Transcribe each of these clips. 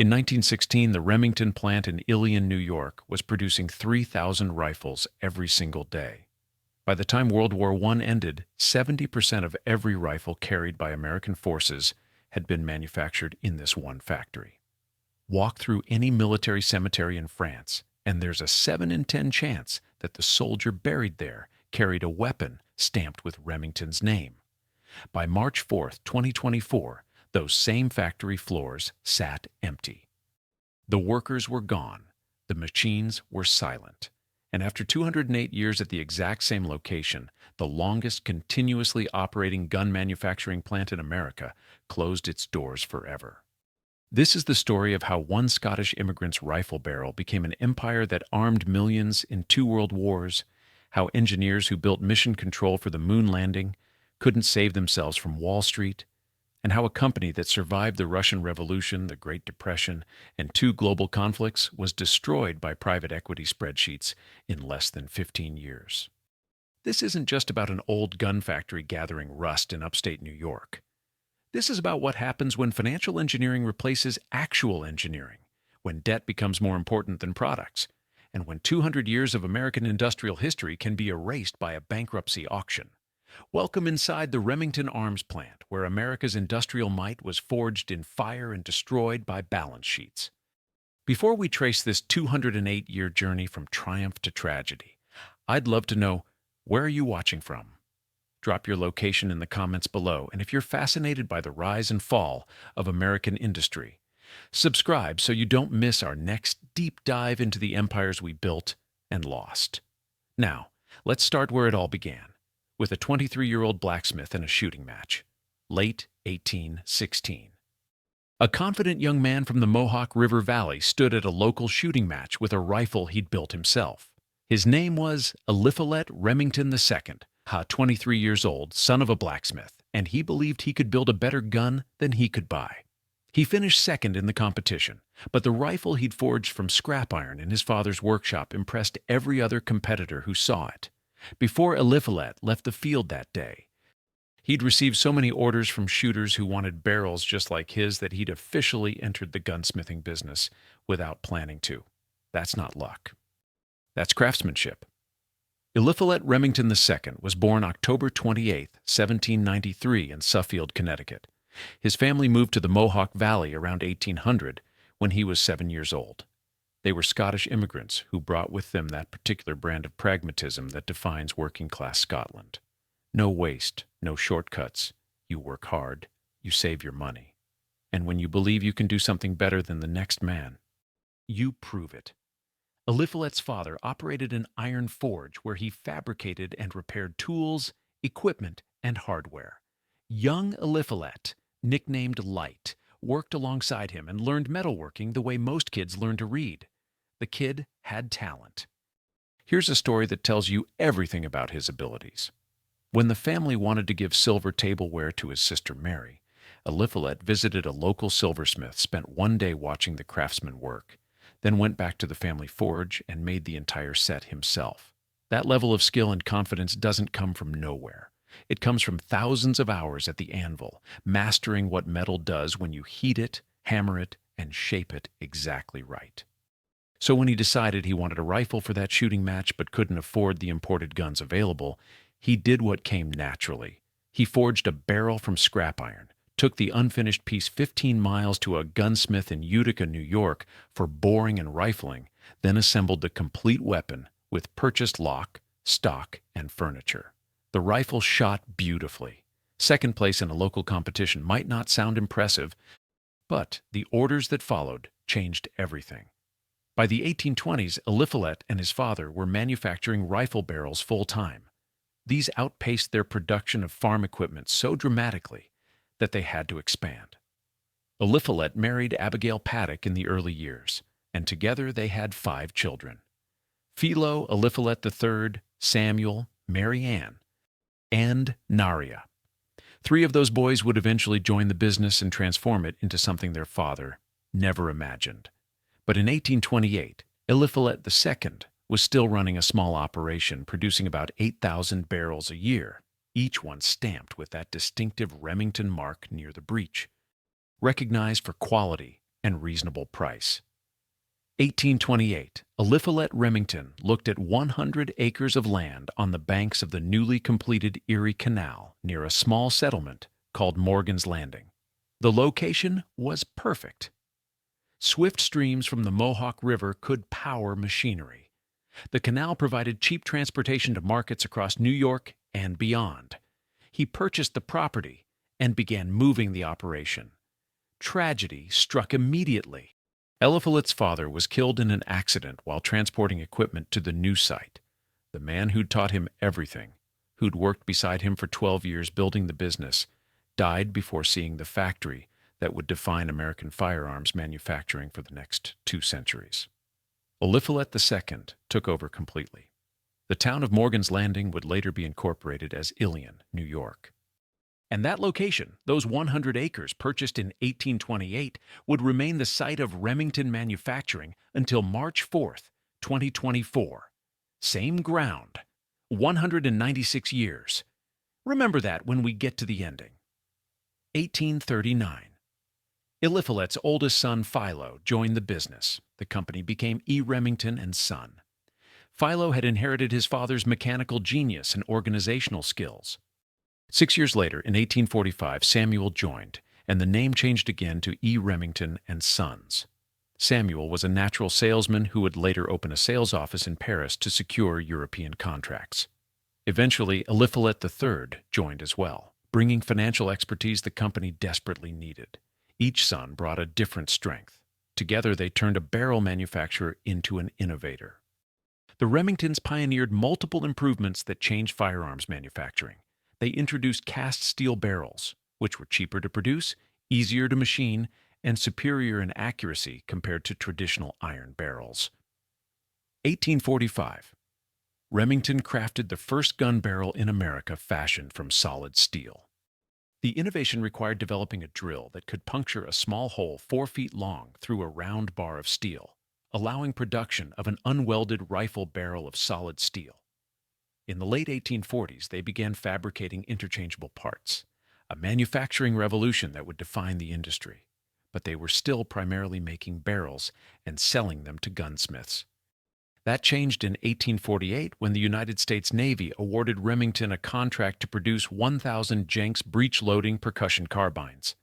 In 1916, the Remington plant in Ilion, New York, was producing 3,000 rifles every single day. By the time World War I ended, 70% of every rifle carried by American forces had been manufactured in this one factory. Walk through any military cemetery in France, and there's a 7 in 10 chance that the soldier buried there carried a weapon stamped with Remington's name. By March 4, 2024, those same factory floors sat empty. The workers were gone, the machines were silent, and after 208 years at the exact same location, the longest continuously operating gun manufacturing plant in America closed its doors forever. This is the story of how one Scottish immigrant's rifle barrel became an empire that armed millions in 2 world wars, how engineers who built mission control for the moon landing couldn't save themselves from Wall Street, and how a company that survived the Russian Revolution, the Great Depression, and 2 global conflicts was destroyed by private equity spreadsheets in less than 15 years. This isn't just about an old gun factory gathering rust in upstate New York. This is about what happens when financial engineering replaces actual engineering, when debt becomes more important than products, and when 200 years of American industrial history can be erased by a bankruptcy auction. Welcome inside the Remington Arms Plant, where America's industrial might was forged in fire and destroyed by balance sheets. Before we trace this 208-year journey from triumph to tragedy, I'd love to know, where are you watching from? Drop your location in the comments below, and if you're fascinated by the rise and fall of American industry, subscribe so you don't miss our next deep dive into the empires we built and lost. Now, let's start where it all began, with a 23-year-old blacksmith in a shooting match, late 1816. A confident young man from the Mohawk River Valley stood at a local shooting match with a rifle he'd built himself. His name was Eliphalet Remington II, 23 years old, son of a blacksmith, and he believed he could build a better gun than he could buy. He finished second in the competition, but the rifle he'd forged from scrap iron in his father's workshop impressed every other competitor who saw it. Before Eliphalet left the field that day, he'd received so many orders from shooters who wanted barrels just like his that he'd officially entered the gunsmithing business without planning to. That's not luck. That's craftsmanship. Eliphalet Remington II was born October 28, 1793 in Suffield, Connecticut. His family moved to the Mohawk Valley around 1800 when he was 7 years old. They were Scottish immigrants who brought with them that particular brand of pragmatism that defines working-class Scotland. No waste, no shortcuts. You work hard, you save your money. And when you believe you can do something better than the next man, you prove it. Eliphalet's father operated an iron forge where he fabricated and repaired tools, equipment, and hardware. Young Eliphalet, nicknamed Light, worked alongside him and learned metalworking the way most kids learn to read. The kid had talent. Here's a story that tells you everything about his abilities. When the family wanted to give silver tableware to his sister Mary, Eliphalet visited a local silversmith, spent one day watching the craftsman work, then went back to the family forge and made the entire set himself. That level of skill and confidence doesn't come from nowhere. It comes from thousands of hours at the anvil, mastering what metal does when you heat it, hammer it, and shape it exactly right. So when he decided he wanted a rifle for that shooting match but couldn't afford the imported guns available, he did what came naturally. He forged a barrel from scrap iron, took the unfinished piece 15 miles to a gunsmith in Utica, New York for boring and rifling, then assembled the complete weapon with purchased lock, stock, and furniture. The rifle shot beautifully. Second place in a local competition might not sound impressive, but the orders that followed changed everything. By the 1820s, Eliphalet and his father were manufacturing rifle barrels full-time. These outpaced their production of farm equipment so dramatically that they had to expand. Eliphalet married Abigail Paddock in the early years, and together they had 5 children: Philo, Eliphalet III, Samuel, Mary Ann, and Naria. 3 of those boys would eventually join the business and transform it into something their father never imagined. But in 1828, Eliphalet II was still running a small operation, producing about 8,000 barrels a year, each one stamped with that distinctive Remington mark near the breech. Recognized for quality, and reasonable price. 1828, Eliphalet Remington looked at 100 acres of land on the banks of the newly completed Erie Canal near a small settlement called Morgan's Landing. The location was perfect. Swift streams from the Mohawk River could power machinery. The canal provided cheap transportation to markets across New York and beyond. He purchased the property and began moving the operation. Tragedy struck immediately. Eliphalet's father was killed in an accident while transporting equipment to the new site. The man who'd taught him everything, who'd worked beside him for 12 years building the business, died before seeing the factory that would define American firearms manufacturing for the next 2 centuries. Eliphalet II took over completely. The town of Morgan's Landing would later be incorporated as Ilion, New York. And that location, those 100 acres purchased in 1828, would remain the site of Remington manufacturing until March 4th, 2024. Same ground, 196 years. Remember that when we get to the ending. 1839. Eliphalet's oldest son, Philo, joined the business. The company became E. Remington and Son. Philo had inherited his father's mechanical genius and organizational skills. 6 years later, in 1845, Samuel joined, and the name changed again to E. Remington and Sons. Samuel was a natural salesman who would later open a sales office in Paris to secure European contracts. Eventually, Eliphalet III joined as well, bringing financial expertise the company desperately needed. Each son brought a different strength. Together, they turned a barrel manufacturer into an innovator. The Remingtons pioneered multiple improvements that changed firearms manufacturing. They introduced cast steel barrels, which were cheaper to produce, easier to machine, and superior in accuracy compared to traditional iron barrels. 1845. Remington crafted the first gun barrel in America fashioned from solid steel. The innovation required developing a drill that could puncture a small hole 4 feet long through a round bar of steel, allowing production of an unwelded rifle barrel of solid steel. In the late 1840s, they began fabricating interchangeable parts, a manufacturing revolution that would define the industry. But they were still primarily making barrels and selling them to gunsmiths. That changed in 1848 when the United States Navy awarded Remington a contract to produce 1,000 Jenks breech-loading percussion carbines.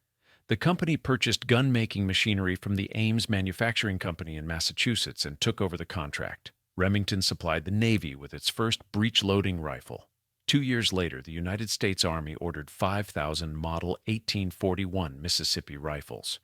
The company purchased gun-making machinery from the Ames Manufacturing Company in Massachusetts and took over the contract. Remington supplied the Navy with its first breech-loading rifle. 2 years later, the United States Army ordered 5,000 Model 1841 Mississippi rifles.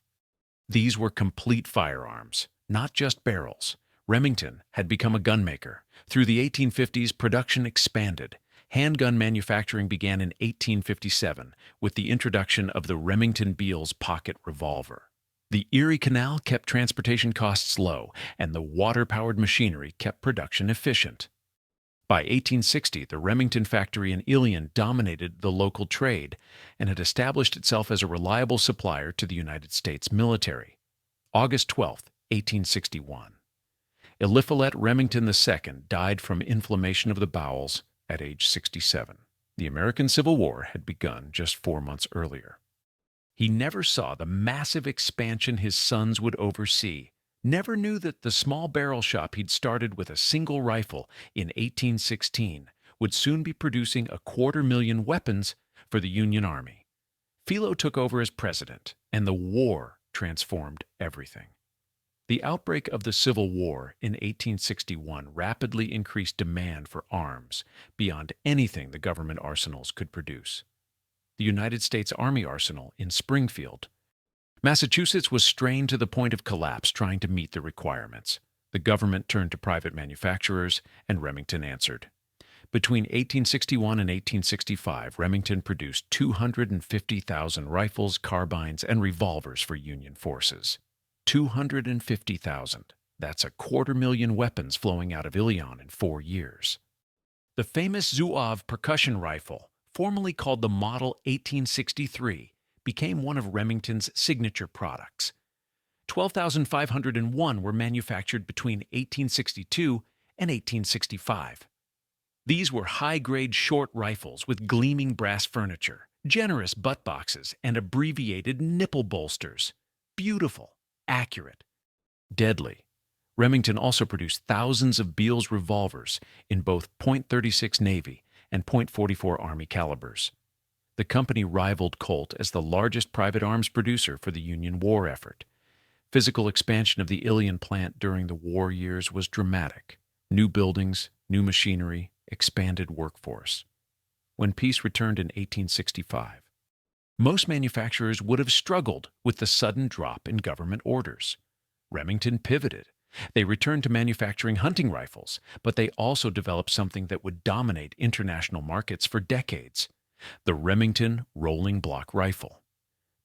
These were complete firearms, not just barrels. Remington had become a gunmaker. Through the 1850s, production expanded. Handgun manufacturing began in 1857 with the introduction of the Remington Beals pocket revolver. The Erie Canal kept transportation costs low, and the water-powered machinery kept production efficient. By 1860, the Remington factory in Ilion dominated the local trade and had established itself as a reliable supplier to the United States military. August 12, 1861. Eliphalet Remington II died from inflammation of the bowels at age 67. The American Civil War had begun just 4 months earlier. He never saw the massive expansion his sons would oversee, never knew that the small barrel shop he'd started with a single rifle in 1816 would soon be producing 250,000 weapons for the Union Army. Philo took over as president, and the war transformed everything. The outbreak of the Civil War in 1861 rapidly increased demand for arms beyond anything the government arsenals could produce. The United States Army Arsenal in Springfield, Massachusetts was strained to the point of collapse trying to meet the requirements. The government turned to private manufacturers, and Remington answered. Between 1861 and 1865, Remington produced 250,000 rifles, carbines, and revolvers for Union forces. 250,000. That's 250,000 weapons flowing out of Ilion in 4 years. The famous Zouave percussion rifle, formerly called the Model 1863, became one of Remington's signature products. 12,501 were manufactured between 1862 and 1865. These were high-grade short rifles with gleaming brass furniture, generous butt boxes, and abbreviated nipple bolsters. Beautiful. accurate, deadly. Remington also produced thousands of Beale's revolvers in both .36 Navy and .44 Army calibers. The company rivaled Colt as the largest private arms producer for the Union war effort. Physical expansion of the Ilion plant during the war years was dramatic. New buildings, new machinery, expanded workforce. When peace returned in 1865, most manufacturers would have struggled with the sudden drop in government orders. Remington pivoted. They returned to manufacturing hunting rifles, but they also developed something that would dominate international markets for decades: the Remington rolling block rifle.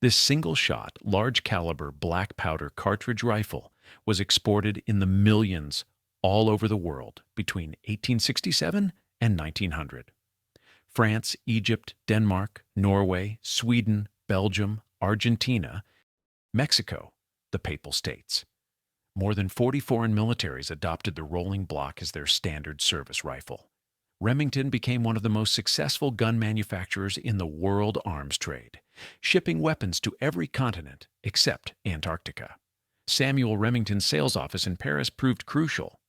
This single-shot, large-caliber black powder cartridge rifle was exported in the millions all over the world between 1867 and 1900. France, Egypt, Denmark, Norway, Sweden, Belgium, Argentina, Mexico, the Papal States. More than 40 foreign militaries adopted the rolling block as their standard service rifle. Remington became one of the most successful gun manufacturers in the world arms trade, shipping weapons to every continent except Antarctica. Samuel Remington's sales office in Paris proved crucial.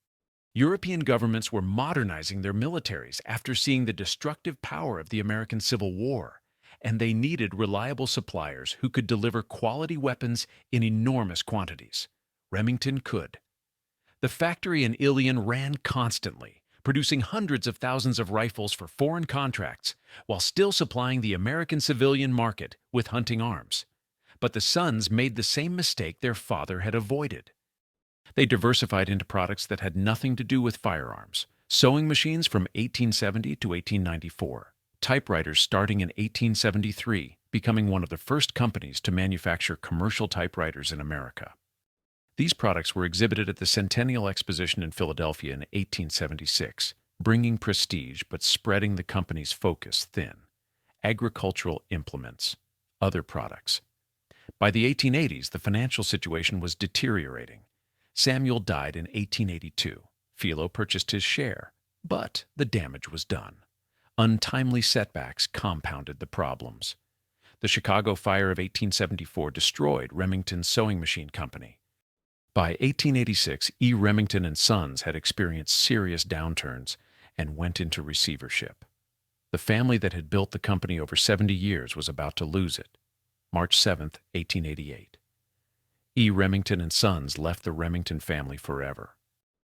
European governments were modernizing their militaries after seeing the destructive power of the American Civil War, and they needed reliable suppliers who could deliver quality weapons in enormous quantities. Remington could. The factory in Ilion ran constantly, producing hundreds of thousands of rifles for foreign contracts while still supplying the American civilian market with hunting arms. But the sons made the same mistake their father had avoided. They diversified into products that had nothing to do with firearms: sewing machines from 1870 to 1894, typewriters starting in 1873, becoming one of the first companies to manufacture commercial typewriters in America. These products were exhibited at the Centennial Exposition in Philadelphia in 1876, bringing prestige but spreading the company's focus thin. Agricultural implements, other products. By the 1880s, the financial situation was deteriorating. Samuel died in 1882. Philo purchased his share, but the damage was done. Untimely setbacks compounded the problems. The Chicago fire of 1874 destroyed Remington's sewing machine company. By 1886, E. Remington and Sons had experienced serious downturns and went into receivership. The family that had built the company over 70 years was about to lose it. March 7, 1888. E. Remington and Sons left the Remington family forever.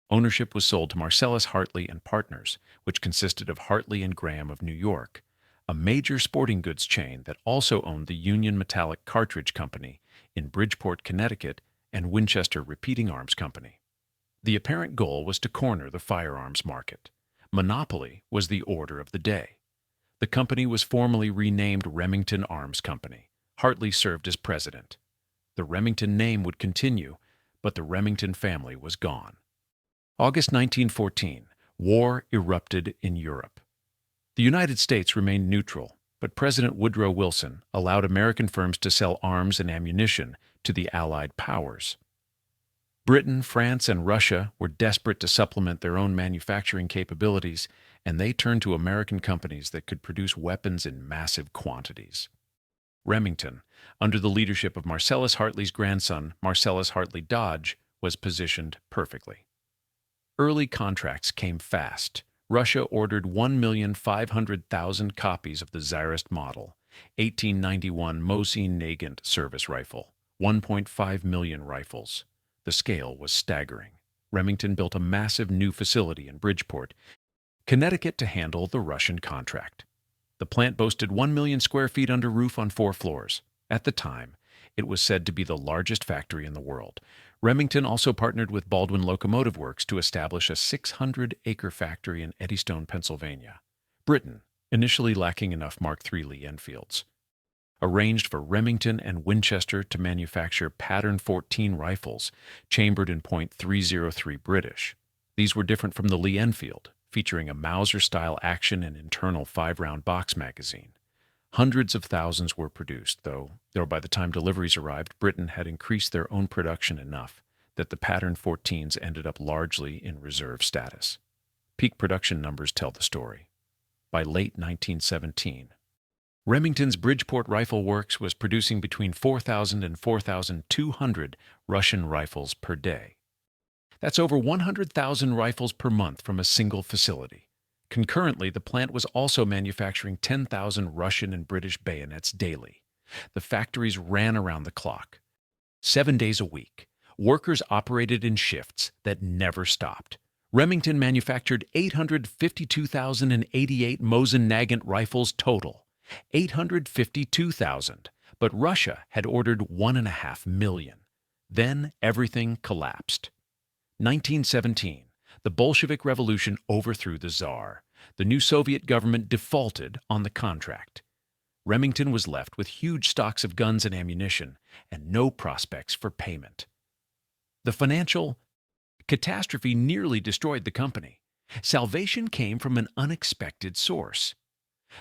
Ownership was sold to Marcellus Hartley and Partners, which consisted of Hartley and Graham of New York, a major sporting goods chain that also owned the Union Metallic Cartridge Company in Bridgeport, Connecticut, and Winchester Repeating Arms Company. The apparent goal was to corner the firearms market. Monopoly was the order of the day. The company was formally renamed Remington Arms Company. Hartley served as president. The Remington name would continue, but the Remington family was gone. August 1914, war erupted in Europe. The United States remained neutral, but President Woodrow Wilson allowed American firms to sell arms and ammunition to the Allied powers. Britain, France, and Russia were desperate to supplement their own manufacturing capabilities, and they turned to American companies that could produce weapons in massive quantities. Remington, under the leadership of Marcellus Hartley's grandson, Marcellus Hartley Dodge, was positioned perfectly. Early contracts came fast. Russia ordered 1,500,000 copies of the Tsarist model, 1891 Mosin-Nagant service rifle, 1.5 million rifles. The scale was staggering. Remington built a massive new facility in Bridgeport, Connecticut, to handle the Russian contract. The plant boasted 1 million square feet under roof on 4 floors. At the time, it was said to be the largest factory in the world. Remington also partnered with Baldwin Locomotive Works to establish a 600-acre factory in Eddystone, Pennsylvania. Britain, initially lacking enough Mark III Lee Enfields, arranged for Remington and Winchester to manufacture pattern 14 rifles, chambered in .303 British. These were different from the Lee Enfield, featuring a Mauser-style action and internal 5-round box magazine. Hundreds of thousands were produced, though by the time deliveries arrived, Britain had increased their own production enough that the pattern 14s ended up largely in reserve status. Peak production numbers tell the story. By late 1917, Remington's Bridgeport Rifle Works was producing between 4,000 and 4,200 Russian rifles per day. That's over 100,000 rifles per month from a single facility. Concurrently, the plant was also manufacturing 10,000 Russian and British bayonets daily. The factories ran around the clock, 7 days a week. Workers operated in shifts that never stopped. Remington manufactured 852,088 Mosin-Nagant rifles total. 852,000, but Russia had ordered 1.5 million. Then everything collapsed. 1917. The Bolshevik Revolution overthrew the Tsar. The new Soviet government defaulted on the contract. Remington was left with huge stocks of guns and ammunition and no prospects for payment. The financial catastrophe nearly destroyed the company. Salvation came from an unexpected source.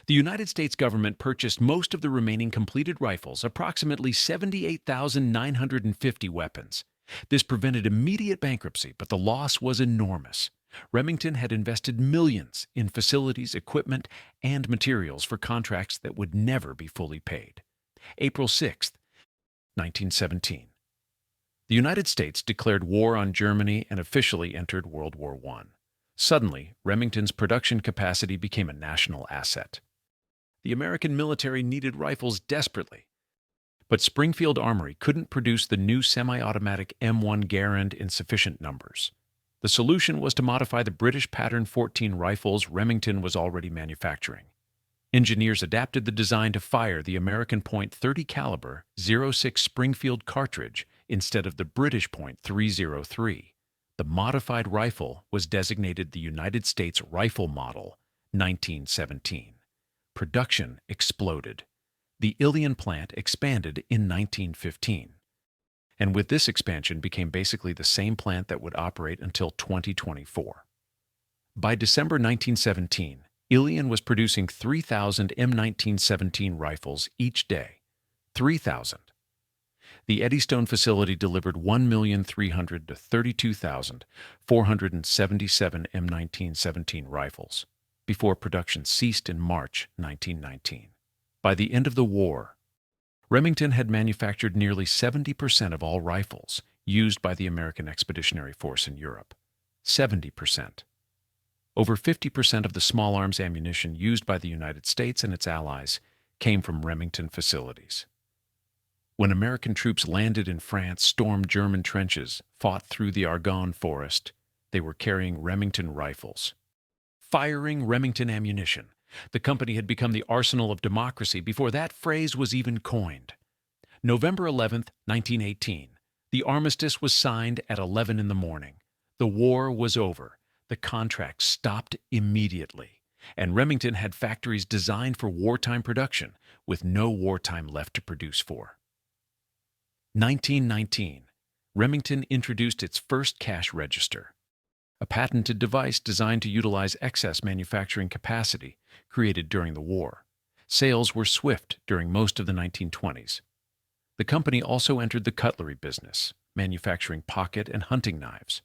The United States government purchased most of the remaining completed rifles, approximately 78,950 weapons. This prevented immediate bankruptcy, but the loss was enormous. Remington had invested millions in facilities, equipment, and materials for contracts that would never be fully paid. April 6, 1917. The United States declared war on Germany and officially entered World War I. Suddenly, Remington's production capacity became a national asset. The American military needed rifles desperately, but Springfield Armory couldn't produce the new semi-automatic M1 Garand in sufficient numbers. The solution was to modify the British Pattern 14 rifles Remington was already manufacturing. Engineers adapted the design to fire the American .30 caliber .06 Springfield cartridge instead of the British .303. The modified rifle was designated the United States Rifle Model 1917. Production exploded. The Ilion plant expanded in 1915. And with this expansion became basically the same plant that would operate until 2024. By December 1917, Ilion was producing 3,000 M1917 rifles each day. 3,000. The Eddystone facility delivered 1,300,000 to 32,477 M1917 rifles before production ceased in March 1919. By the end of the war, Remington had manufactured nearly 70% of all rifles used by the American Expeditionary Force in Europe. 70%. Over 50% of the small arms ammunition used by the United States and its allies came from Remington facilities. When American troops landed in France, stormed German trenches, fought through the Argonne forest, they were carrying Remington rifles. Firing Remington ammunition. The company had become the arsenal of democracy before that phrase was even coined. November 11, 1918. The armistice was signed at 11 in the morning. The war was over. The contract stopped immediately, and Remington had factories designed for wartime production with no wartime left to produce for. 1919. Remington introduced its first cash register, a patented device designed to utilize excess manufacturing capacity created during the war. Sales were swift during most of the 1920s. The company also entered the cutlery business, manufacturing pocket and hunting knives.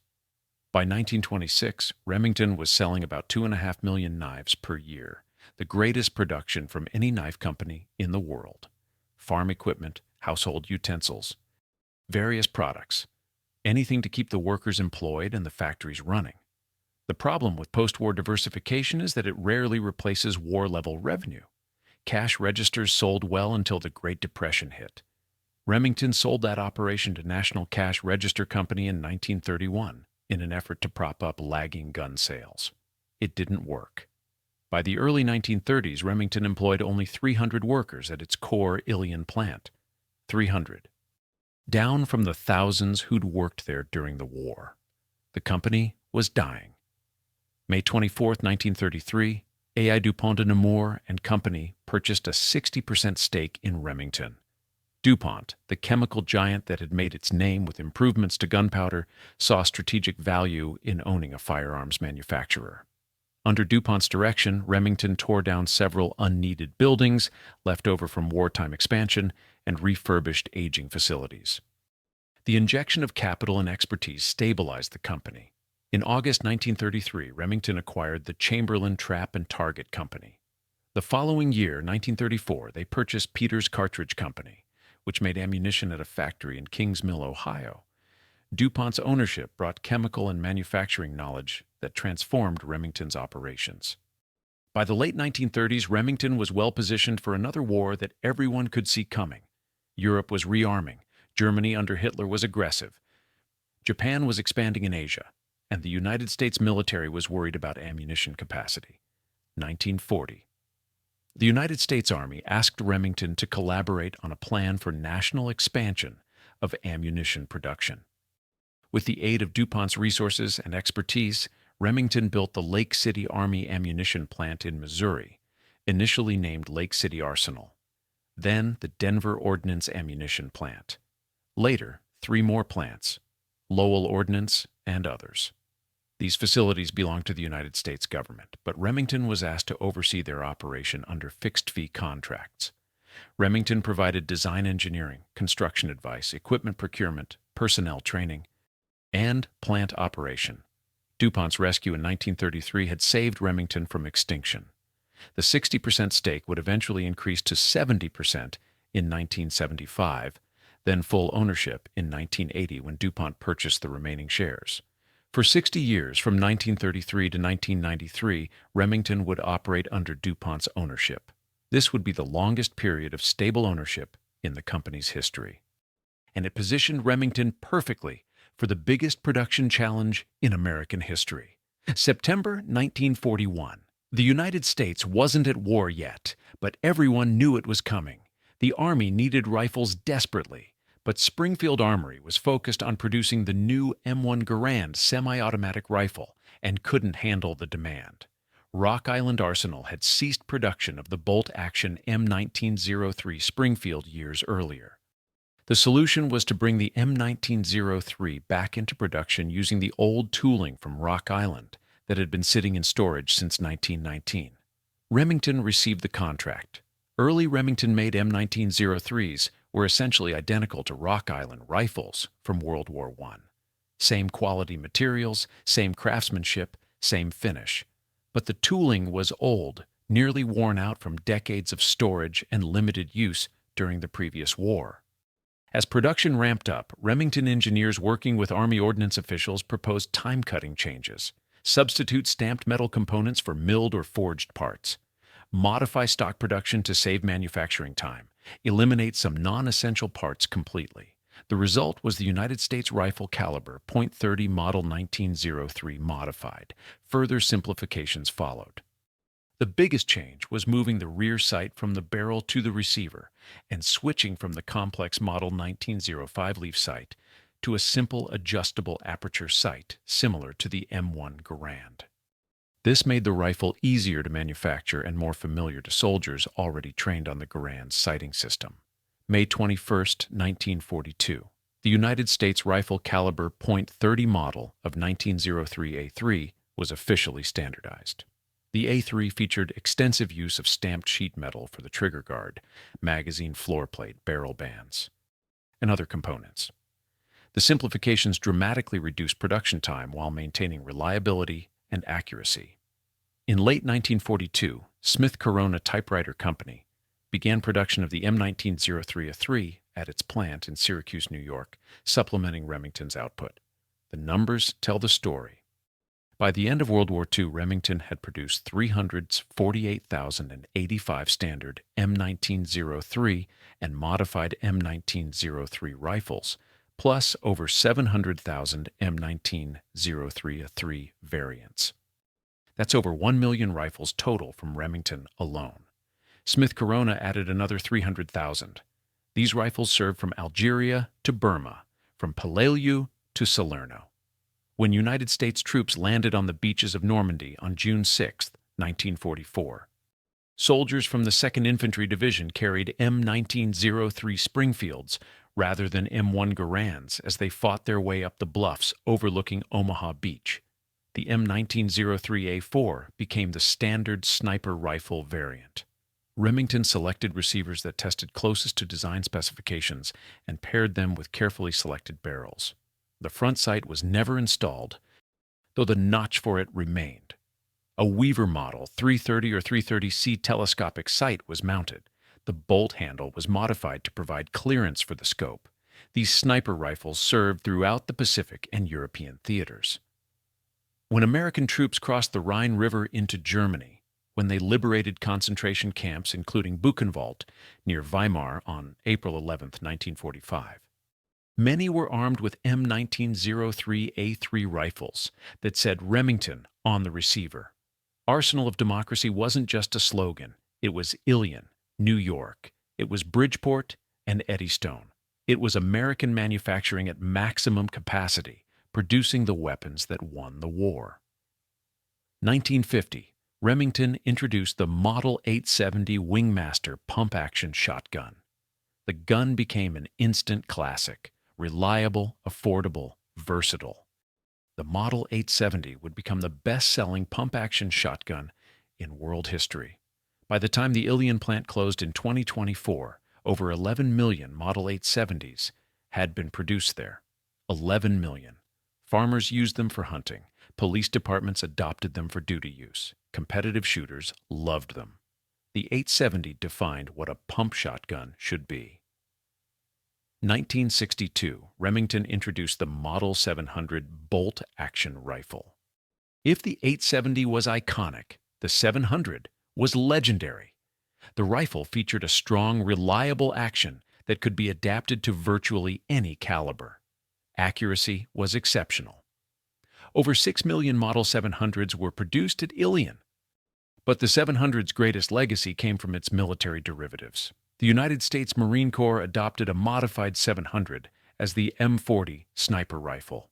By 1926, Remington was selling about 2.5 million knives per year, the greatest production from any knife company in the world. Farm equipment, household utensils, various products, anything to keep the workers employed and the factories running. The problem with post-war diversification is that it rarely replaces war-level revenue. Cash registers sold well until the Great Depression hit. Remington sold that operation to National Cash Register Company in 1931 in an effort to prop up lagging gun sales. It didn't work. By the early 1930s, Remington employed only 300 workers at its core Ilion plant. 300. Down from the thousands who'd worked there during the war. The company was dying. May 24, 1933, A.I. DuPont de Nemours and Company purchased a 60% stake in Remington. DuPont, the chemical giant that had made its name with improvements to gunpowder, saw strategic value in owning a firearms manufacturer. Under DuPont's direction, Remington tore down several unneeded buildings left over from wartime expansion and refurbished aging facilities. The injection of capital and expertise stabilized the company. In August 1933, Remington acquired the Chamberlain Trap and Target Company. The following year, 1934, they purchased Peters Cartridge Company, which made ammunition at a factory in Kings Mill, Ohio. DuPont's ownership brought chemical and manufacturing knowledge that transformed Remington's operations. By the late 1930s, Remington was well positioned for another war that everyone could see coming. Europe was rearming, Germany under Hitler was aggressive, Japan was expanding in Asia, and the United States military was worried about ammunition capacity. 1940. The United States Army asked Remington to collaborate on a plan for national expansion of ammunition production. With the aid of DuPont's resources and expertise, Remington built the Lake City Army Ammunition Plant in Missouri, initially named Lake City Arsenal, then the Denver Ordnance Ammunition Plant. Later, 3 more plants, Lowell Ordnance and others. These facilities belonged to the United States government, but Remington was asked to oversee their operation under fixed-fee contracts. Remington provided design engineering, construction advice, equipment procurement, personnel training, and plant operation. DuPont's rescue in 1933 had saved Remington from extinction. The 60% stake would eventually increase to 70% in 1975, then full ownership in 1980 when DuPont purchased the remaining shares. For 60 years, from 1933 to 1993, Remington would operate under DuPont's ownership. This would be the longest period of stable ownership in the company's history. And it positioned Remington perfectly for the biggest production challenge in American history. September 1941. The United States wasn't at war yet, but everyone knew it was coming. The Army needed rifles desperately, but Springfield Armory was focused on producing the new M1 Garand semi-automatic rifle and couldn't handle the demand. Rock Island Arsenal had ceased production of the bolt-action M1903 Springfield years earlier. The solution was to bring the M1903 back into production using the old tooling from Rock Island that had been sitting in storage since 1919. Remington received the contract. Early Remington-made M1903s were essentially identical to Rock Island rifles from World War I. Same quality materials, same craftsmanship, same finish. But the tooling was old, nearly worn out from decades of storage and limited use during the previous war. As production ramped up, Remington engineers working with Army Ordnance officials proposed time-cutting changes, substitute stamped metal components for milled or forged parts, modify stock production to save manufacturing time, eliminate some non-essential parts completely. The result was the United States rifle caliber .30 Model 1903 modified. Further simplifications followed. The biggest change was moving the rear sight from the barrel to the receiver and switching from the complex Model 1905 leaf sight to a simple adjustable aperture sight similar to the M1 Garand. This made the rifle easier to manufacture and more familiar to soldiers already trained on the Garand's sighting system. May 21, 1942. The United States rifle caliber .30 model of 1903A3 was officially standardized. The A3 featured extensive use of stamped sheet metal for the trigger guard, magazine floor plate, barrel bands, and other components. The simplifications dramatically reduced production time while maintaining reliability and accuracy. In late 1942, Smith Corona Typewriter Company began production of the M1903A3 at its plant in Syracuse, New York, supplementing Remington's output. The numbers tell the story. By the end of World War II, Remington had produced 348,085 standard M1903 and modified M1903 rifles, plus over 700,000 M1903A3 variants. That's over 1 million rifles total from Remington alone. Smith Corona added another 300,000. These rifles served from Algeria to Burma, from Peleliu to Salerno. When United States troops landed on the beaches of Normandy on June 6, 1944, soldiers from the 2nd Infantry Division carried M1903 Springfields rather than M1 Garands as they fought their way up the bluffs overlooking Omaha Beach. The M1903A4 became the standard sniper rifle variant. Remington selected receivers that tested closest to design specifications and paired them with carefully selected barrels. The front sight was never installed, though the notch for it remained. A Weaver Model 330 or 330C telescopic sight was mounted. The bolt handle was modified to provide clearance for the scope. These sniper rifles served throughout the Pacific and European theaters. When American troops crossed the Rhine River into Germany, when they liberated concentration camps including Buchenwald near Weimar on April 11, 1945, many were armed with M1903A3 rifles that said Remington on the receiver. Arsenal of Democracy wasn't just a slogan. It was Ilion, New York. It was Bridgeport and Eddystone. It was American manufacturing at maximum capacity, producing the weapons that won the war. 1950, Remington introduced the Model 870 Wingmaster pump-action shotgun. The gun became an instant classic, reliable, affordable, versatile. The Model 870 would become the best-selling pump-action shotgun in world history. By the time the Ilion plant closed in 2024, over 11 million Model 870s had been produced there. 11 million. Farmers used them for hunting. Police departments adopted them for duty use. Competitive shooters loved them. The 870 defined what a pump shotgun should be. 1962, Remington introduced the Model 700 bolt-action rifle. If the 870 was iconic, the 700 was legendary. The rifle featured a strong, reliable action that could be adapted to virtually any caliber. Accuracy was exceptional. Over 6 million Model 700s were produced at Ilion. But the 700's greatest legacy came from its military derivatives. The United States Marine Corps adopted a modified 700 as the M40 sniper rifle.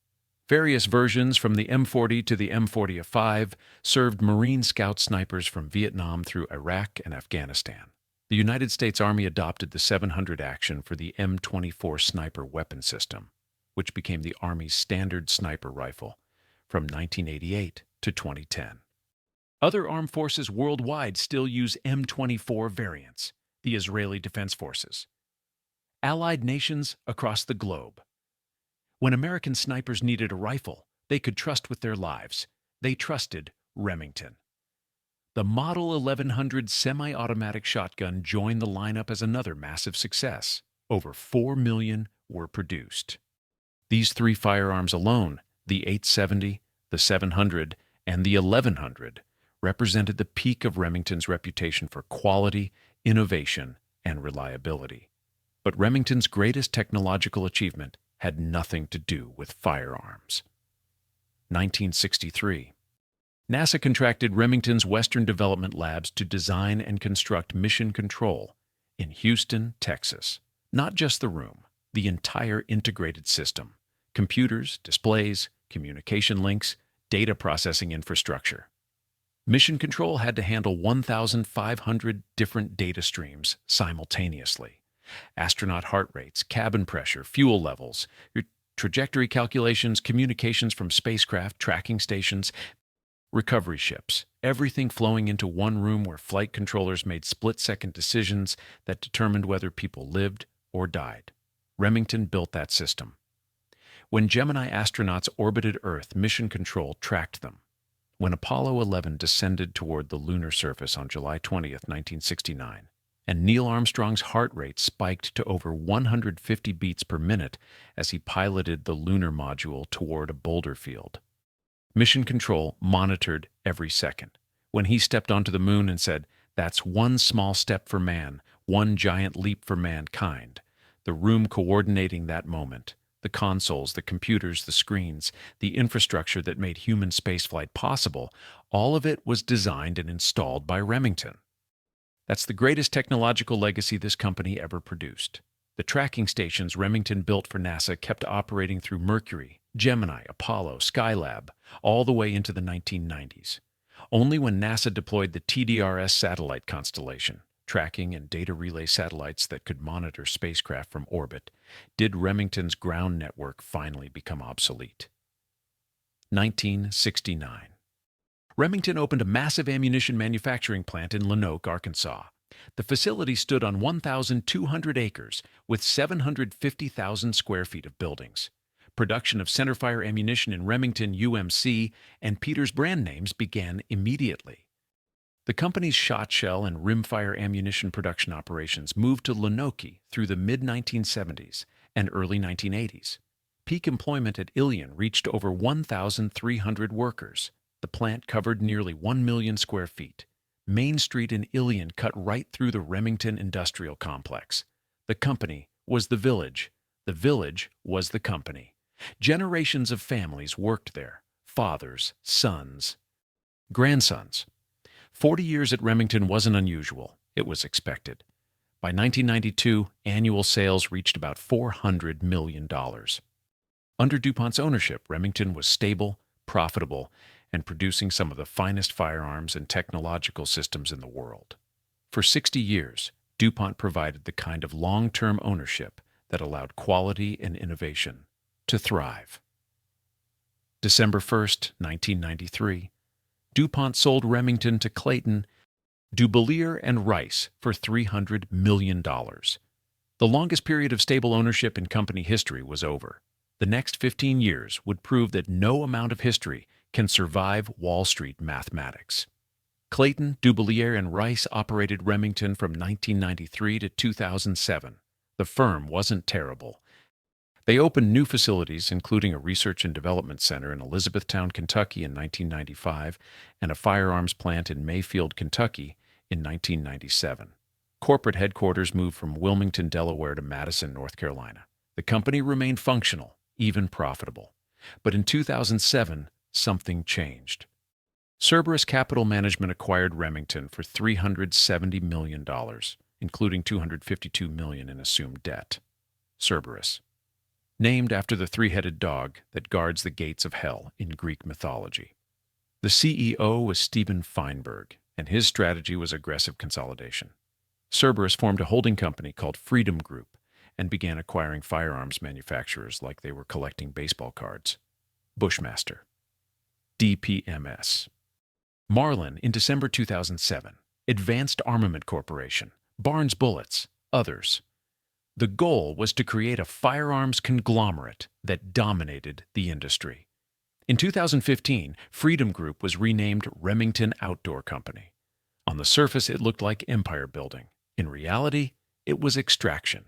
Various versions from the M40 to the M40A5 served Marine Scout snipers from Vietnam through Iraq and Afghanistan. The United States Army adopted the 700 action for the M24 sniper weapon system, which became the Army's standard sniper rifle from 1988 to 2010. Other armed forces worldwide still use M24 variants. The Israeli Defense Forces. Allied nations across the globe. When American snipers needed a rifle they could trust with their lives, they trusted Remington. The Model 1100 semi-automatic shotgun joined the lineup as another massive success. Over 4 million were produced. These three firearms alone, the 870, the 700, and the 1100, represented the peak of Remington's reputation for quality, innovation, and reliability. But Remington's greatest technological achievement had nothing to do with firearms. 1963. NASA contracted Remington's Western Development Labs to design and construct Mission Control in Houston, Texas. Not just the room, the entire integrated system. Computers, displays, communication links, data processing infrastructure. Mission Control had to handle 1,500 different data streams simultaneously. Astronaut heart rates, cabin pressure, fuel levels, trajectory calculations, communications from spacecraft, tracking stations, recovery ships, everything flowing into one room where flight controllers made split-second decisions that determined whether people lived or died. Remington built that system. When Gemini astronauts orbited Earth, Mission Control tracked them. When Apollo 11 descended toward the lunar surface on July 20, 1969, and Neil Armstrong's heart rate spiked to over 150 beats per minute as he piloted the lunar module toward a boulder field. Mission Control monitored every second. When he stepped onto the moon and said, "That's one small step for man, one giant leap for mankind," the room coordinating that moment, the consoles, the computers, the screens, the infrastructure that made human spaceflight possible, all of it was designed and installed by Remington. That's the greatest technological legacy this company ever produced. The tracking stations Remington built for NASA kept operating through Mercury, Gemini, Apollo, Skylab, all the way into the 1990s. Only when NASA deployed the TDRS satellite constellation, tracking and data relay satellites that could monitor spacecraft from orbit, did Remington's ground network finally become obsolete. 1969. Remington opened a massive ammunition manufacturing plant in Lanoke, Arkansas. The facility stood on 1,200 acres with 750,000 square feet of buildings. Production of centerfire ammunition in Remington UMC and Peters brand names began immediately. The company's shot shell and rimfire ammunition production operations moved to Lonoke through the mid-1970s and early 1980s. Peak employment at Ilion reached over 1,300 workers. The plant covered nearly 1 million square feet. Main Street in Ilion cut right through the Remington industrial complex. The company was the village. The village was the company. Generations of families worked there, fathers, sons, grandsons. 40 years at Remington wasn't unusual. It was expected. By 1992, annual sales reached about $400 million. Under DuPont's ownership, Remington was stable, profitable, and producing some of the finest firearms and technological systems in the world. For 60 years, DuPont provided the kind of long-term ownership that allowed quality and innovation to thrive. December 1st, 1993, DuPont sold Remington to Clayton Dubilier Rice for $300 million. The longest period of stable ownership in company history was over. The next 15 years would prove that no amount of history can survive Wall Street mathematics. Clayton Dubilier Rice operated Remington from 1993 to 2007. The firm wasn't terrible. They opened new facilities, including a research and development center in Elizabethtown, Kentucky in 1995 and a firearms plant in Mayfield, Kentucky in 1997. Corporate headquarters moved from Wilmington, Delaware to Madison, North Carolina. The company remained functional, even profitable. But in 2007, something changed. Cerberus Capital Management acquired Remington for $370 million, including $252 million in assumed debt. Cerberus, named after the three-headed dog that guards the gates of hell in Greek mythology. The CEO was Stephen Feinberg, and his strategy was aggressive consolidation. Cerberus formed a holding company called Freedom Group and began acquiring firearms manufacturers like they were collecting baseball cards. Bushmaster, DPMS. Marlin in December 2007. Advanced Armament Corporation, Barnes Bullets, others. The goal was to create a firearms conglomerate that dominated the industry. In 2015, Freedom Group was renamed Remington Outdoor Company. On the surface, it looked like empire building. In reality, it was extraction.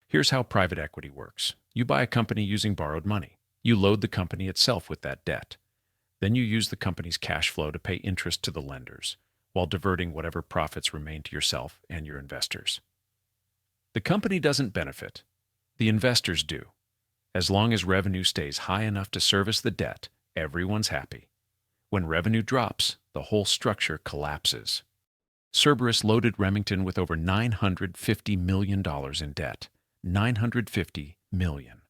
Here's how private equity works. You buy a company using borrowed money. You load the company itself with that debt. Then you use the company's cash flow to pay interest to the lenders, while diverting whatever profits remain to yourself and your investors. The company doesn't benefit. The investors do. As long as revenue stays high enough to service the debt, everyone's happy. When revenue drops, the whole structure collapses. Cerberus loaded Remington with over $950 million in debt. $950 million.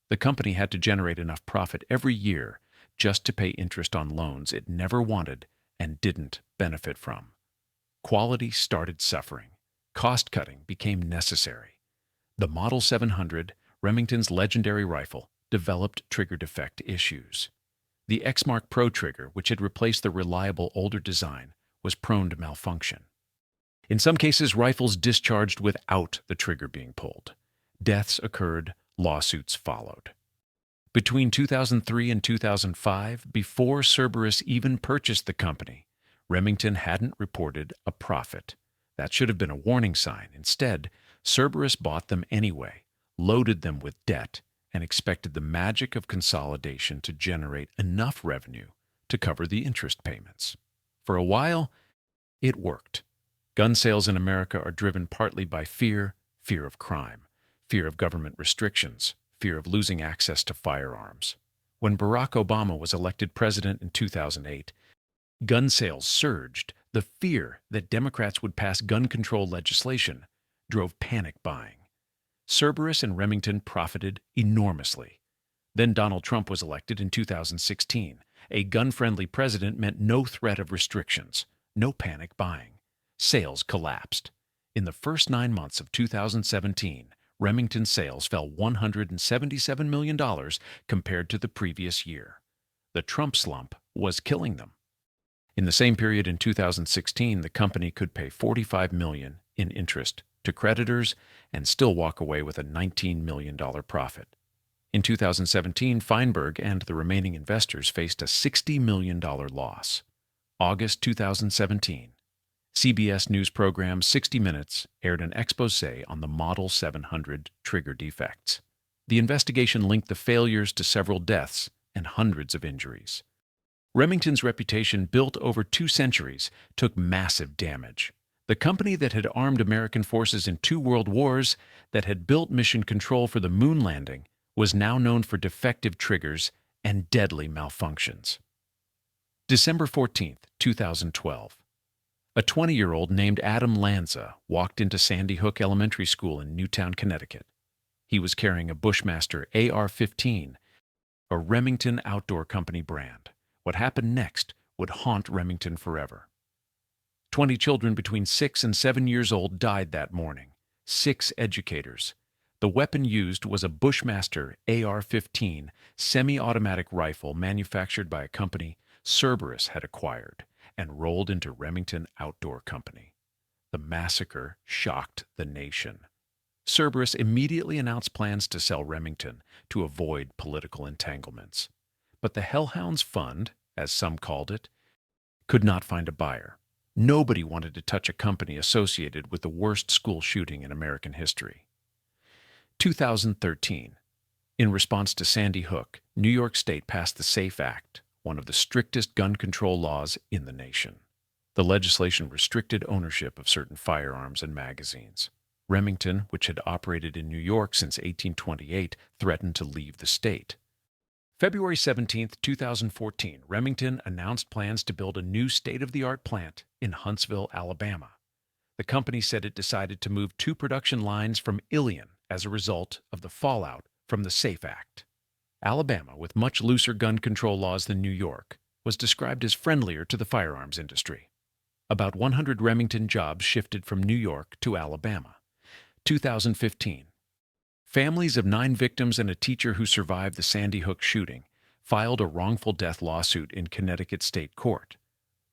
The company had to generate enough profit every year just to pay interest on loans it never wanted and didn't benefit from. Quality started suffering. Cost-cutting became necessary. The Model 700, Remington's legendary rifle, developed trigger defect issues. The X-Mark Pro trigger, which had replaced the reliable older design, was prone to malfunction. In some cases, rifles discharged without the trigger being pulled. Deaths occurred, lawsuits followed. Between 2003 and 2005, before Cerberus even purchased the company, Remington hadn't reported a profit. That should have been a warning sign. Instead, Cerberus bought them anyway, loaded them with debt, and expected the magic of consolidation to generate enough revenue to cover the interest payments. For a while, it worked. Gun sales in America are driven partly by fear of crime, fear of government restrictions, fear of losing access to firearms. When Barack Obama was elected president in 2008, gun sales surged. The fear that Democrats would pass gun control legislation drove panic buying. Cerberus and Remington profited enormously. Then Donald Trump was elected in 2016. A gun-friendly president meant no threat of restrictions, no panic buying. Sales collapsed. In the first 9 months of 2017, Remington sales fell $177 million compared to the previous year. The Trump slump was killing them. In the same period in 2016, the company could pay $45 million in interest to creditors and still walk away with a $19 million profit. In 2017, Feinberg and the remaining investors faced a $60 million loss. August 2017. CBS News program 60 Minutes aired an exposé on the Model 700 trigger defects. The investigation linked the failures to several deaths and hundreds of injuries. Remington's reputation, built over 2 centuries, took massive damage. The company that had armed American forces in 2 world wars, that had built mission control for the moon landing, was now known for defective triggers and deadly malfunctions. December 14, 2012. A 20-year-old named Adam Lanza walked into Sandy Hook Elementary School in Newtown, Connecticut. He was carrying a Bushmaster AR-15, a Remington Outdoor Company brand. What happened next would haunt Remington forever. 20 children between 6 and 7 years old died that morning. 6 educators. The weapon used was a Bushmaster AR-15 semi-automatic rifle manufactured by a company Cerberus had acquired and rolled into Remington Outdoor Company. The massacre shocked the nation. Cerberus immediately announced plans to sell Remington to avoid political entanglements. But the Hellhounds Fund, as some called it, could not find a buyer. Nobody wanted to touch a company associated with the worst school shooting in American history. 2013. In response to Sandy Hook, New York State passed the SAFE Act, one of the strictest gun control laws in the nation. The legislation restricted ownership of certain firearms and magazines. Remington, which had operated in New York since 1828, threatened to leave the state. February 17, 2014, Remington announced plans to build a new state-of-the-art plant in Huntsville, Alabama. The company said it decided to move 2 production lines from Ilion as a result of the fallout from the SAFE Act. Alabama, with much looser gun control laws than New York, was described as friendlier to the firearms industry. About 100 Remington jobs shifted from New York to Alabama. 2015. Families of 9 victims and a teacher who survived the Sandy Hook shooting filed a wrongful death lawsuit in Connecticut State Court.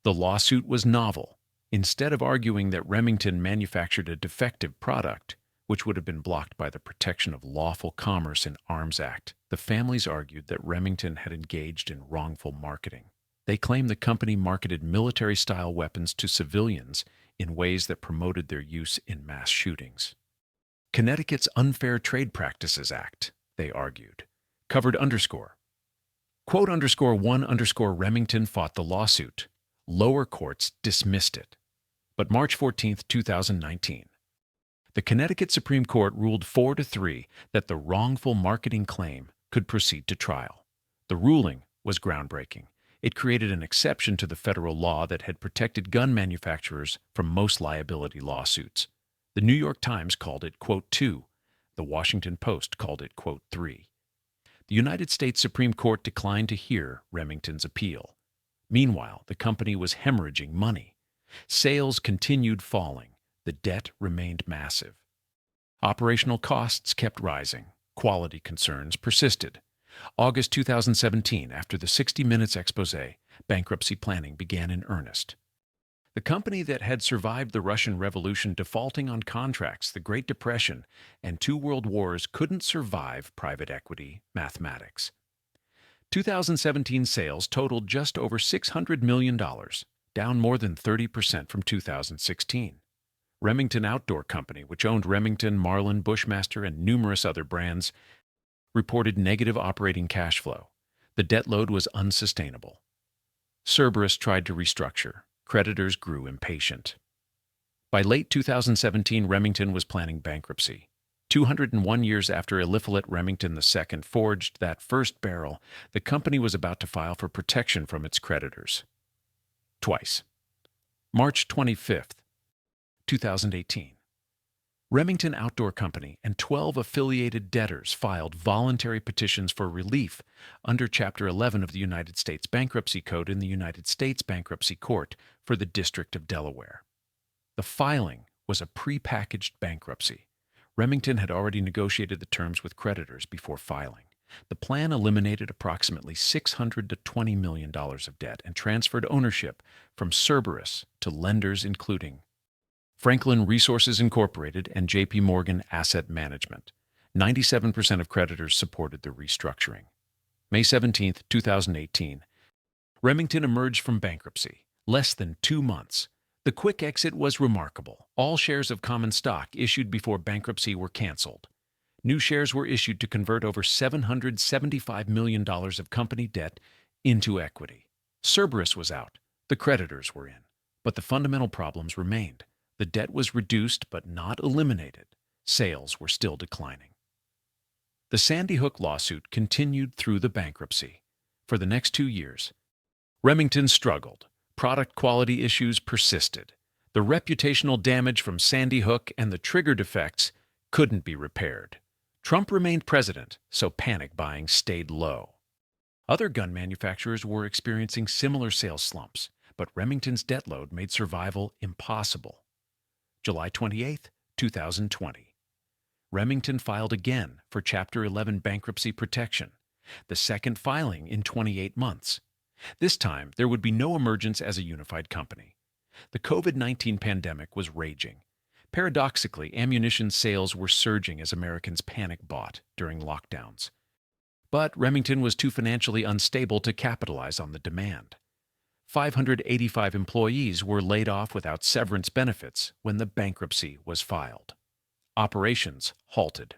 The lawsuit was novel. Instead of arguing that Remington manufactured a defective product, which would have been blocked by the Protection of Lawful Commerce and Arms Act, the families argued that Remington had engaged in wrongful marketing. They claimed the company marketed military-style weapons to civilians in ways that promoted their use in mass shootings. Connecticut's Unfair Trade Practices Act, they argued, covered quote _1 Remington fought the lawsuit. Lower courts dismissed it. But March 14, 2019, the Connecticut Supreme Court ruled 4-3 that the wrongful marketing claim could proceed to trial. The ruling was groundbreaking. It created an exception to the federal law that had protected gun manufacturers from most liability lawsuits. The New York Times called it, quote, 2. The Washington Post called it, quote, 3. The United States Supreme Court declined to hear Remington's appeal. Meanwhile, the company was hemorrhaging money. Sales continued falling. The debt remained massive. Operational costs kept rising. Quality concerns persisted. August 2017, after the 60 Minutes exposé, bankruptcy planning began in earnest. The company that had survived the Russian Revolution, defaulting on contracts, the Great Depression, and 2 world wars couldn't survive private equity mathematics. 2017 sales totaled just over $600 million, down more than 30% from 2016. Remington Outdoor Company, which owned Remington, Marlin, Bushmaster, and numerous other brands, reported negative operating cash flow. The debt load was unsustainable. Cerberus tried to restructure. Creditors grew impatient. By late 2017, Remington was planning bankruptcy. 201 years after Eliphalet Remington II forged that first barrel, the company was about to file for protection from its creditors. Twice. March 25, 2018. Remington Outdoor Company and 12 affiliated debtors filed voluntary petitions for relief under Chapter 11 of the United States Bankruptcy Code in the United States Bankruptcy Court for the District of Delaware. The filing was a prepackaged bankruptcy. Remington had already negotiated the terms with creditors before filing. The plan eliminated approximately $600 to $20 million of debt and transferred ownership from Cerberus to lenders including Franklin Resources Incorporated and J.P. Morgan Asset Management. 97% of creditors supported the restructuring. May 17, 2018. Remington emerged from bankruptcy. Less than 2 months. The quick exit was remarkable. All shares of common stock issued before bankruptcy were canceled. New shares were issued to convert over $775 million of company debt into equity. Cerberus was out. The creditors were in. But the fundamental problems remained. The debt was reduced but not eliminated. Sales were still declining. The Sandy Hook lawsuit continued through the bankruptcy. For the next 2 years, Remington struggled. Product quality issues persisted. The reputational damage from Sandy Hook and the trigger defects couldn't be repaired. Trump remained president, so panic buying stayed low. Other gun manufacturers were experiencing similar sales slumps, but Remington's debt load made survival impossible. July 28, 2020. Remington filed again for Chapter 11 bankruptcy protection, the second filing in 28 months. This time, there would be no emergence as a unified company. The COVID-19 pandemic was raging. Paradoxically, ammunition sales were surging as Americans panic bought during lockdowns. But Remington was too financially unstable to capitalize on the demand. 585 employees were laid off without severance benefits when the bankruptcy was filed. Operations halted.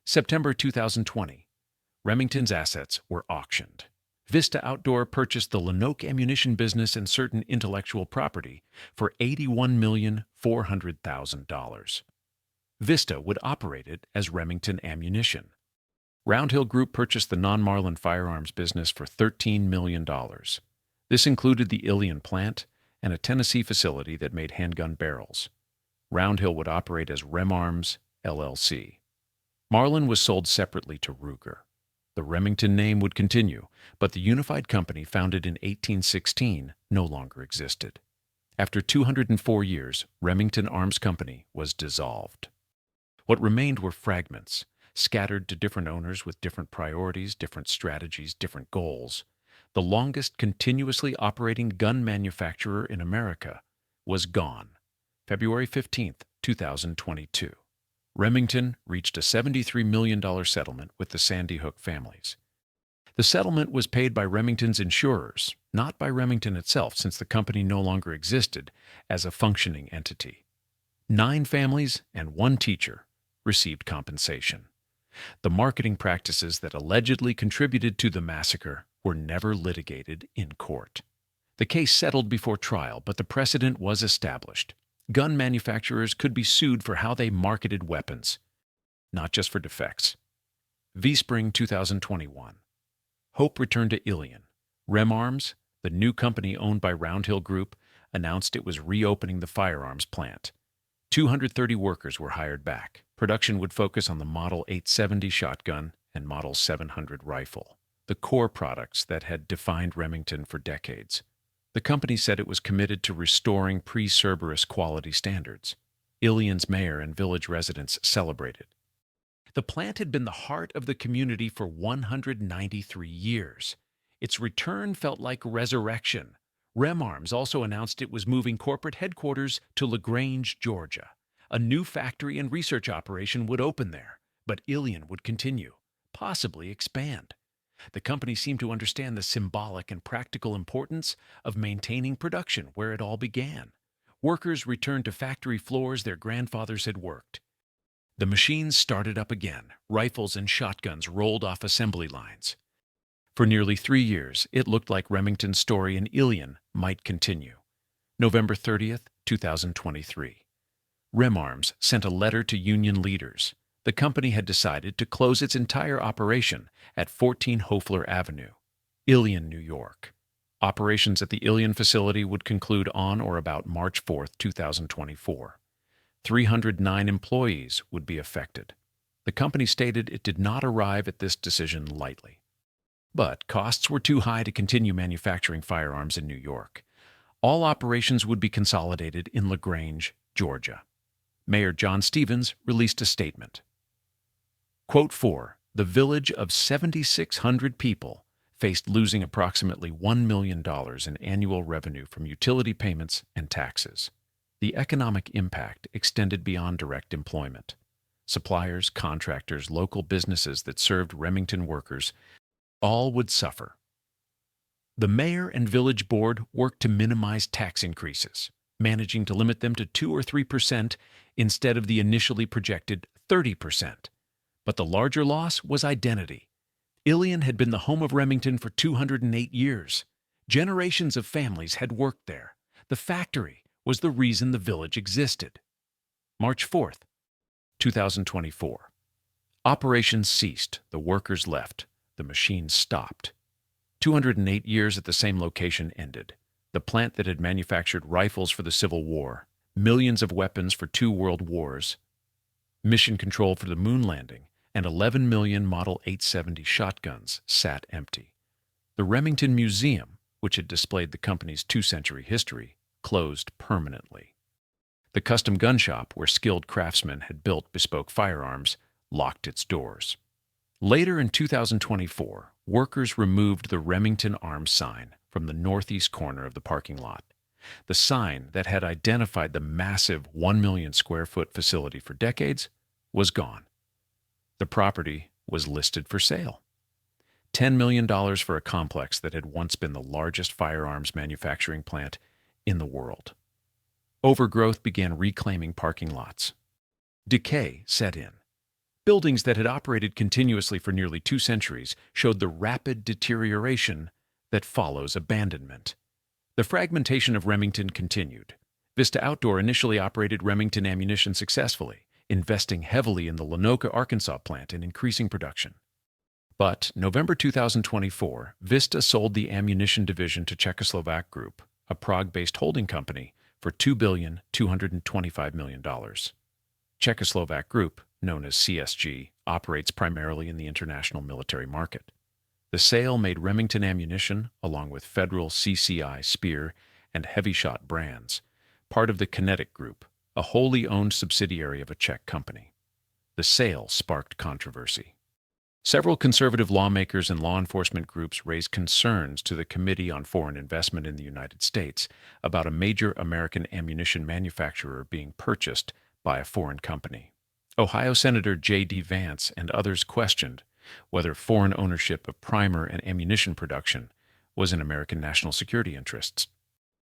September 2020. Remington's assets were auctioned. Vista Outdoor purchased the Lenoke ammunition business and certain intellectual property for $81,400,000. Vista would operate it as Remington Ammunition. Roundhill Group purchased the non-Marlin firearms business for $13 million. This included the Ilion plant and a Tennessee facility that made handgun barrels. Roundhill would operate as Remarms, LLC. Marlin was sold separately to Ruger. The Remington name would continue, but the unified company founded in 1816 no longer existed. After 204 years, Remington Arms Company was dissolved. What remained were fragments, scattered to different owners with different priorities, different strategies, different goals. The longest continuously operating gun manufacturer in America was gone. February 15, 2022. Remington reached a $73 million settlement with the Sandy Hook families. The settlement was paid by Remington's insurers, not by Remington itself, since the company no longer existed as a functioning entity. 9 families and 1 teacher received compensation. The marketing practices that allegedly contributed to the massacre were never litigated in court. The case settled before trial, but the precedent was established. Gun manufacturers could be sued for how they marketed weapons, not just for defects. V-Spring 2021. Hope returned to Ilion. Remarms, the new company owned by Roundhill Group, announced it was reopening the firearms plant. 230 workers were hired back. Production would focus on the Model 870 shotgun and Model 700 rifle, the core products that had defined Remington for decades. The company said it was committed to restoring pre-Cerberus quality standards. Ilion's mayor and village residents celebrated. The plant had been the heart of the community for 193 years. Its return felt like resurrection. Remarms also announced it was moving corporate headquarters to LaGrange, Georgia. A new factory and research operation would open there, but Ilion would continue, possibly expand. The company seemed to understand the symbolic and practical importance of maintaining production where it all began. Workers returned to factory floors their grandfathers had worked. The machines started up again. Rifles and shotguns rolled off assembly lines. For nearly 3 years, it looked like Remington's story in Ilion might continue. November 30th, 2023. Remarms sent a letter to union leaders. The company had decided to close its entire operation at 14 Hofler Avenue, Ilion, New York. Operations at the Ilion facility would conclude on or about March 4, 2024. 309 employees would be affected. The company stated it did not arrive at this decision lightly. But costs were too high to continue manufacturing firearms in New York. All operations would be consolidated in LaGrange, Georgia. Mayor John Stevens released a statement. Quote 4, the village of 7,600 people faced losing approximately $1 million in annual revenue from utility payments and taxes. The economic impact extended beyond direct employment. Suppliers, contractors, local businesses that served Remington workers, all would suffer. The mayor and village board worked to minimize tax increases, managing to limit them to 2 or 3% instead of the initially projected 30%. But the larger loss was identity. Ilion had been the home of Remington for 208 years. Generations of families had worked there. The factory was the reason the village existed. March 4th, 2024. Operations ceased. The workers left. The machines stopped. 208 years at the same location ended. The plant that had manufactured rifles for the Civil War, millions of weapons for 2 world wars, mission control for the moon landing, and 11 million Model 870 shotguns sat empty. The Remington Museum, which had displayed the company's 2-century history, closed permanently. The custom gun shop, where skilled craftsmen had built bespoke firearms, locked its doors. Later in 2024, workers removed the Remington Arms sign from the northeast corner of the parking lot. The sign that had identified the massive 1 million square foot facility for decades was gone. The property was listed for sale. $10 million for a complex that had once been the largest firearms manufacturing plant in the world. Overgrowth began reclaiming parking lots. Decay set in. Buildings that had operated continuously for nearly 2 centuries showed the rapid deterioration that follows abandonment. The fragmentation of Remington continued. Vista Outdoor initially operated Remington ammunition successfully, investing heavily in the Lenoka, Arkansas plant and increasing production. But November 2024, Vista sold the ammunition division to Czechoslovak Group, a Prague-based holding company, for $2,225 million. Czechoslovak Group, known as CSG, operates primarily in the international military market. The sale made Remington ammunition, along with Federal CCI Speer and Heavy Shot brands, part of the Kinetic Group, a wholly owned subsidiary of a Czech company. The sale sparked controversy. Several conservative lawmakers and law enforcement groups raised concerns to the Committee on Foreign Investment in the United States about a major American ammunition manufacturer being purchased by a foreign company. Ohio Senator J.D. Vance and others questioned whether foreign ownership of primer and ammunition production was in American national security interests.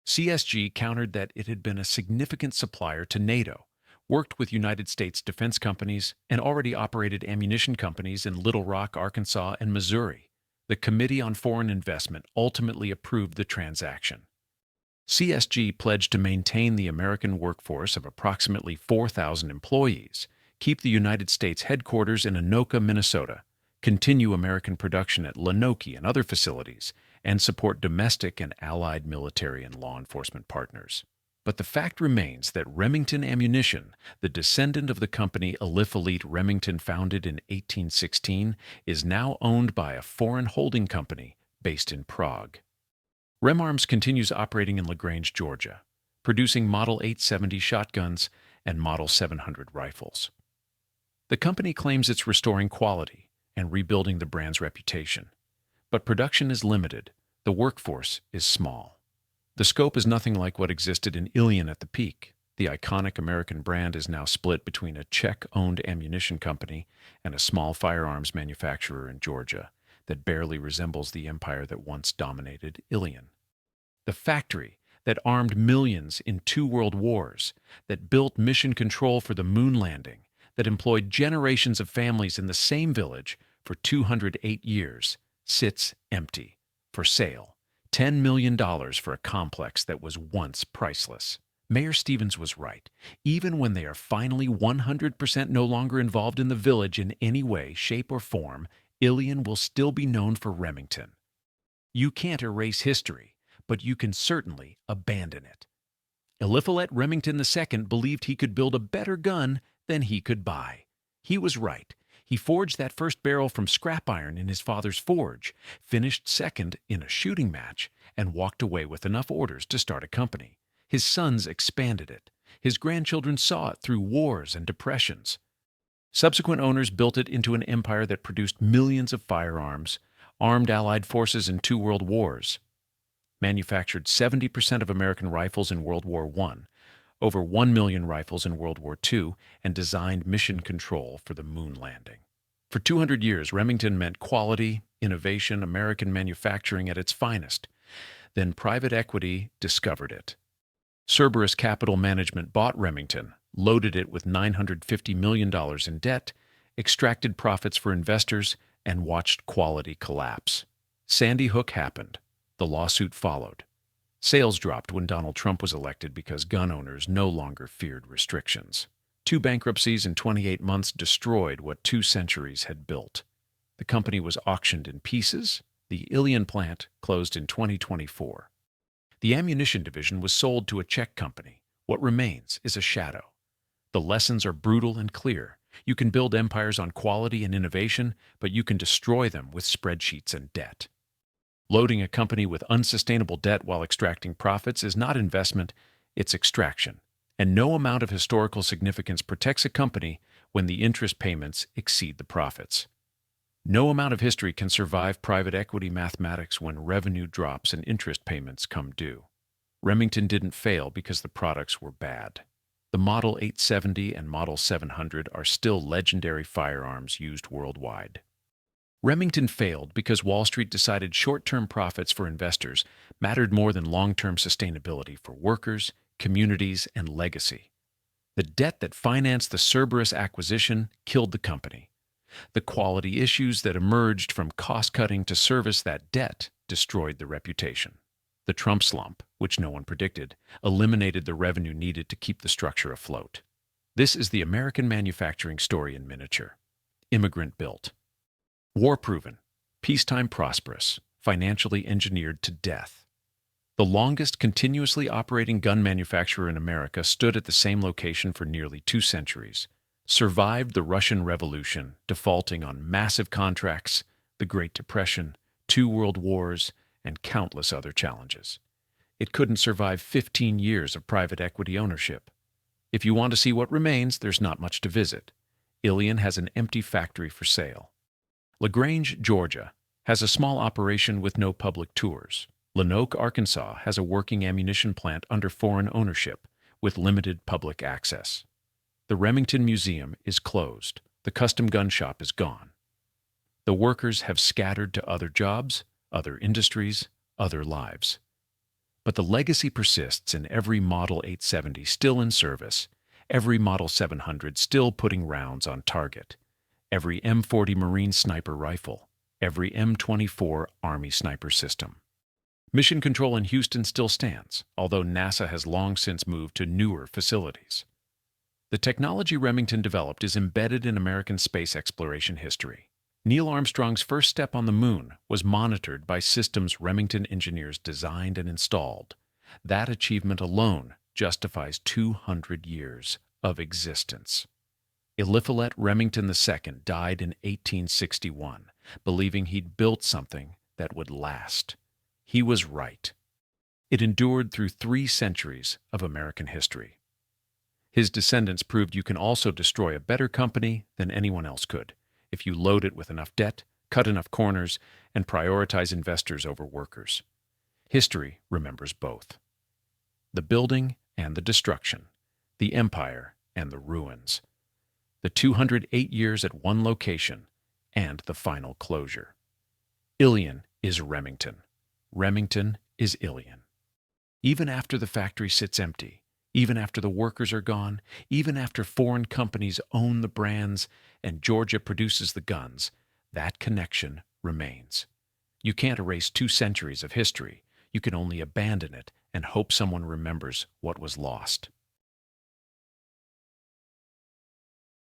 CSG countered that it had been a significant supplier to NATO, worked with United States defense companies, and already operated ammunition companies in Little Rock, Arkansas, and Missouri. The Committee on Foreign Investment ultimately approved the transaction. CSG pledged to maintain the American workforce of approximately 4,000 employees, keep the United States headquarters in Anoka, Minnesota, continue American production at Lenoka and other facilities, and support domestic and allied military and law enforcement partners. But the fact remains that Remington Ammunition, the descendant of the company Eliphalet Remington founded in 1816, is now owned by a foreign holding company based in Prague. Remarms continues operating in LaGrange, Georgia, producing Model 870 shotguns and Model 700 rifles. The company claims it's restoring quality and rebuilding the brand's reputation. But production is limited. The workforce is small. The scope is nothing like what existed in Ilion at the peak. The iconic American brand is now split between a Czech-owned ammunition company and a small firearms manufacturer in Georgia that barely resembles the empire that once dominated Ilion. The factory that armed millions in 2 world wars, that built mission control for the moon landing, that employed generations of families in the same village for 208 years, sits empty, for sale. $10 million for a complex that was once priceless. Mayor Stevens was right. Even when they are finally 100% no longer involved in the village in any way, shape, or form, Ilion will still be known for Remington. You can't erase history, but you can certainly abandon it. Eliphalet Remington II believed he could build a better gun than he could buy. He was right. He forged that first barrel from scrap iron in his father's forge, finished second in a shooting match, and walked away with enough orders to start a company. His sons expanded it. His grandchildren saw it through wars and depressions. Subsequent owners built it into an empire that produced millions of firearms, armed Allied forces in 2 world wars, manufactured 70% of American rifles in World War I, over 1 million rifles in World War II, and designed mission control for the moon landing. For 200 years, Remington meant quality, innovation, American manufacturing at its finest. Then private equity discovered it. Cerberus Capital Management bought Remington, loaded it with $950 million in debt, extracted profits for investors, and watched quality collapse. Sandy Hook happened. The lawsuit followed. Sales dropped when Donald Trump was elected because gun owners no longer feared restrictions. 2 bankruptcies in 28 months destroyed what 2 centuries had built. The company was auctioned in pieces. The Ilion plant closed in 2024. The ammunition division was sold to a Czech company. What remains is a shadow. The lessons are brutal and clear. You can build empires on quality and innovation, but you can destroy them with spreadsheets and debt. Loading a company with unsustainable debt while extracting profits is not investment, it's extraction. And no amount of historical significance protects a company when the interest payments exceed the profits. No amount of history can survive private equity mathematics when revenue drops and interest payments come due. Remington didn't fail because the products were bad. The Model 870 and Model 700 are still legendary firearms used worldwide. Remington failed because Wall Street decided short-term profits for investors mattered more than long-term sustainability for workers, communities, and legacy. The debt that financed the Cerberus acquisition killed the company. The quality issues that emerged from cost-cutting to service that debt destroyed the reputation. The Trump slump, which no one predicted, eliminated the revenue needed to keep the structure afloat. This is the American manufacturing story in miniature. Immigrant-built. War-proven. Peacetime prosperous. Financially engineered to death. The longest continuously operating gun manufacturer in America stood at the same location for nearly 2 centuries, survived the Russian Revolution, defaulting on massive contracts, the Great Depression, 2 world wars, and countless other challenges. It couldn't survive 15 years of private equity ownership. If you want to see what remains, there's not much to visit. Ilion has an empty factory for sale. LaGrange, Georgia, has a small operation with no public tours. Lanoke, Arkansas, has a working ammunition plant under foreign ownership with limited public access. The Remington Museum is closed. The custom gun shop is gone. The workers have scattered to other jobs, other industries, other lives. But the legacy persists in every Model 870 still in service, every Model 700 still putting rounds on target, every M40 Marine sniper rifle, every M24 Army sniper system. Mission control in Houston still stands, although NASA has long since moved to newer facilities. The technology Remington developed is embedded in American space exploration history. Neil Armstrong's first step on the moon was monitored by systems Remington engineers designed and installed. That achievement alone justifies 200 years of existence. Eliphalet Remington II died in 1861, believing he'd built something that would last. He was right. It endured through 3 centuries of American history. His descendants proved you can also destroy a better company than anyone else could, if you load it with enough debt, cut enough corners, and prioritize investors over workers. History remembers both. The building and the destruction, the empire and the ruins, the 208 years at one location, and the final closure. Ilion is Remington. Remington is Ilion. Even after the factory sits empty, even after the workers are gone, even after foreign companies own the brands and Georgia produces the guns, that connection remains. You can't erase 2 centuries of history. You can only abandon it and hope someone remembers what was lost.